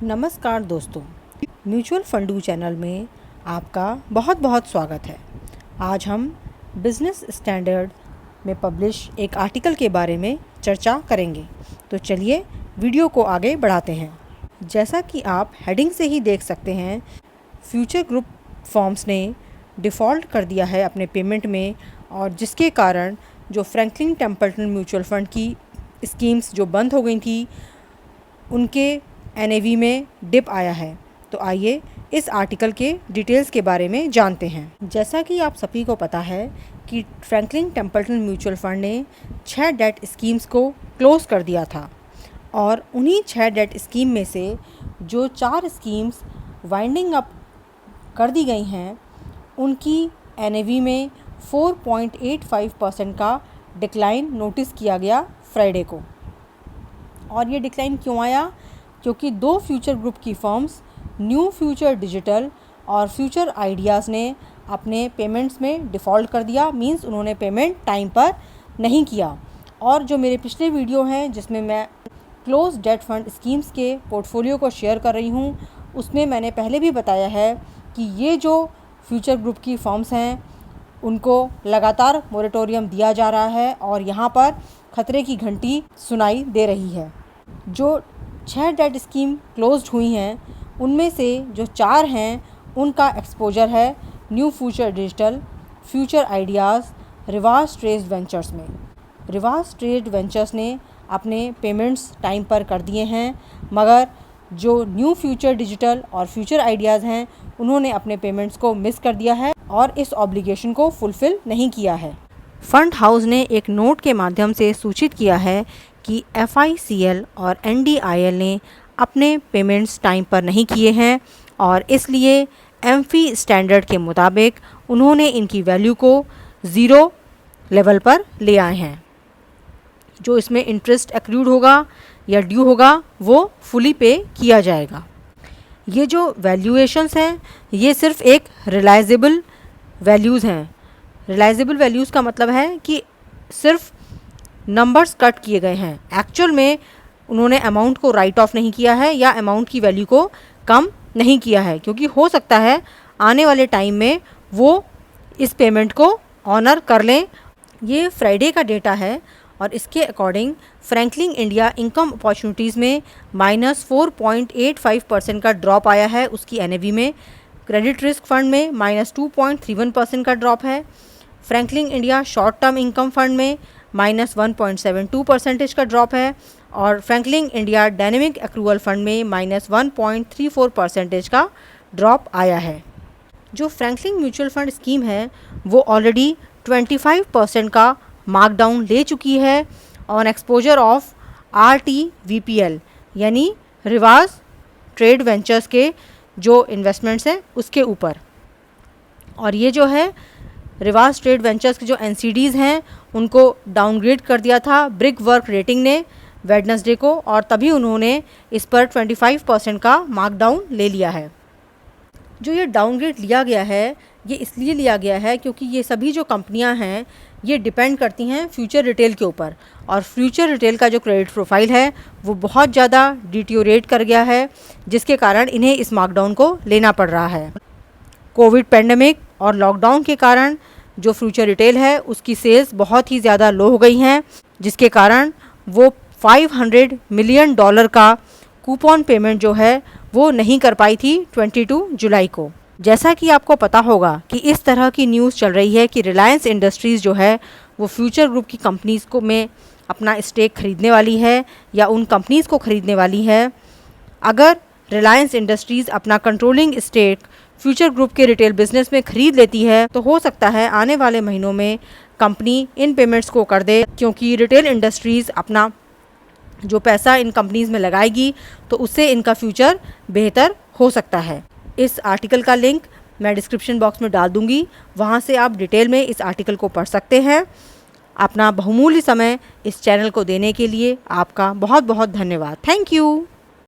नमस्कार दोस्तों, mutual फंडू channel में आपका बहुत बहुत स्वागत है। आज हम बिज़नेस स्टैंडर्ड में पब्लिश एक आर्टिकल के बारे में चर्चा करेंगे। तो चलिए वीडियो को आगे बढ़ाते हैं। जैसा कि आप हेडिंग से ही देख सकते हैं, फ्यूचर ग्रुप फर्म्स ने डिफ़ॉल्ट कर दिया है अपने पेमेंट में, और जिसके कारण जो फ्रैंकलिन टेम्पल्टन म्यूचुअल फंड की स्कीम्स जो बंद हो गई थी, उनके NAV में डिप आया है। तो आइए इस आर्टिकल के डिटेल्स के बारे में जानते हैं। जैसा कि आप सभी को पता है कि फ्रैंकलिन टेम्पल्टन म्यूचुअल फंड ने 6 डेट स्कीम्स को क्लोज़ कर दिया था, और उन्हीं 6 डेट स्कीम में से जो 4 स्कीम्स वाइंडिंग अप कर दी गई हैं, उनकी NAV में 4.85% का डिक्लाइन नोटिस किया गया फ्राइडे को। और ये डिक्लाइन क्यों आया? क्योंकि 2 फ्यूचर ग्रुप की फर्म्स न्यू फ्यूचर डिजिटल और फ्यूचर आइडियाज़ ने अपने पेमेंट्स में डिफ़ॉल्ट कर दिया। मींस उन्होंने पेमेंट टाइम पर नहीं किया। और जो मेरे पिछले वीडियो हैं जिसमें मैं क्लोज डेट फंड स्कीम्स के पोर्टफोलियो को शेयर कर रही हूँ, उसमें मैंने पहले भी बताया है कि ये जो फ्यूचर ग्रुप की फर्म्स हैं, उनको लगातार मोरेटोरियम दिया जा रहा है और यहाँ पर खतरे की घंटी सुनाई दे रही है। जो 6 डेट स्कीम क्लोज्ड हुई हैं, उनमें से जो 4 हैं उनका एक्सपोजर है new future digital, future ideas, रिवाज ट्रेड वेंचर्स में। रिवाज ट्रेड वेंचर्स ने अपने पेमेंट्स टाइम पर कर दिए हैं, मगर जो न्यू फ्यूचर डिजिटल और फ्यूचर आइडियाज़ हैं, उन्होंने अपने पेमेंट्स को मिस कर दिया है और इस ऑब्लिगेशन को फुलफ़िल नहीं किया है। फंड हाउस ने एक नोट के माध्यम से सूचित किया है कि FICL और NDIL ने अपने पेमेंट्स टाइम पर नहीं किए हैं, और इसलिए एम्फी स्टैंडर्ड के मुताबिक उन्होंने इनकी वैल्यू को 0 लेवल पर ले आए हैं। जो इसमें इंटरेस्ट एक्रूड होगा या ड्यू होगा, वो फुली पे किया जाएगा। ये जो वैल्यूएशंस हैं, ये सिर्फ एक रिलाइजेबल वैल्यूज़ हैं। रिलाइजेबल वैल्यूज़ का मतलब है कि सिर्फ नंबर्स कट किए गए हैं। एक्चुअल में उन्होंने अमाउंट को राइट ऑफ नहीं किया है या अमाउंट की वैल्यू को कम नहीं किया है, क्योंकि हो सकता है आने वाले टाइम में वो इस पेमेंट को ऑनर कर लें। ये फ्राइडे का डेटा है और इसके according Franklin India income opportunities में -4.85% का ड्रॉप आया है उसकी NAV में। क्रेडिट रिस्क फंड में -2.31% का ड्रॉप है। Franklin India short term income fund में -1.72% का ड्रॉप है, और Franklin India dynamic accrual fund में -1.34% का ड्रॉप आया है। जो फ्रैंकलिन म्यूचुअल फंड स्कीम है, वो ऑलरेडी 25% का मार्कडाउन ले चुकी है ऑन एक्सपोजर ऑफ RTVPL, यानी रिवाज ट्रेड वेंचर्स के जो इन्वेस्टमेंट्स हैं उसके ऊपर। और ये जो है रिवाज ट्रेड वेंचर्स के जो NCDs हैं, उनको डाउनग्रेड कर दिया था ब्रिक वर्क रेटिंग ने वेडनेसडे को, और तभी उन्होंने इस पर 25% का मार्कडाउन ले लिया है। जो ये डाउनग्रेड लिया गया है, ये इसलिए लिया गया है क्योंकि ये सभी जो कंपनियां हैं, ये डिपेंड करती हैं फ्यूचर रिटेल के ऊपर, और फ्यूचर रिटेल का जो क्रेडिट प्रोफाइल है वो बहुत ज़्यादा डिटीरियोरेट कर गया है, जिसके कारण इन्हें इस मार्कडाउन को लेना पड़ रहा है। कोविड पेंडेमिक और लॉकडाउन के कारण जो फ्यूचर रिटेल है उसकी सेल्स बहुत ही ज़्यादा लो हो गई हैं, जिसके कारण वो $500 मिलियन का कूपन पेमेंट जो है वो नहीं कर पाई थी 22 जुलाई को। जैसा कि आपको पता होगा कि इस तरह की न्यूज़ चल रही है कि रिलायंस इंडस्ट्रीज़ जो है वो फ्यूचर ग्रुप की कंपनीज़ को में अपना स्टेक खरीदने वाली है या उन कंपनीज़ को खरीदने वाली है। अगर रिलायंस इंडस्ट्रीज़ अपना कंट्रोलिंग स्टेक फ्यूचर ग्रुप के रिटेल बिजनेस में खरीद लेती है, तो हो सकता है आने वाले महीनों में कंपनी इन पेमेंट्स को कर दे, क्योंकि रिटेल इंडस्ट्रीज़ अपना जो पैसा इन कंपनीज़ में लगाएगी तो उससे इनका फ्यूचर बेहतर हो सकता है। इस आर्टिकल का लिंक मैं डिस्क्रिप्शन बॉक्स में डाल दूंगी, वहाँ से आप डिटेल में इस आर्टिकल को पढ़ सकते हैं। अपना बहुमूल्य समय इस चैनल को देने के लिए आपका बहुत बहुत धन्यवाद। Thank you.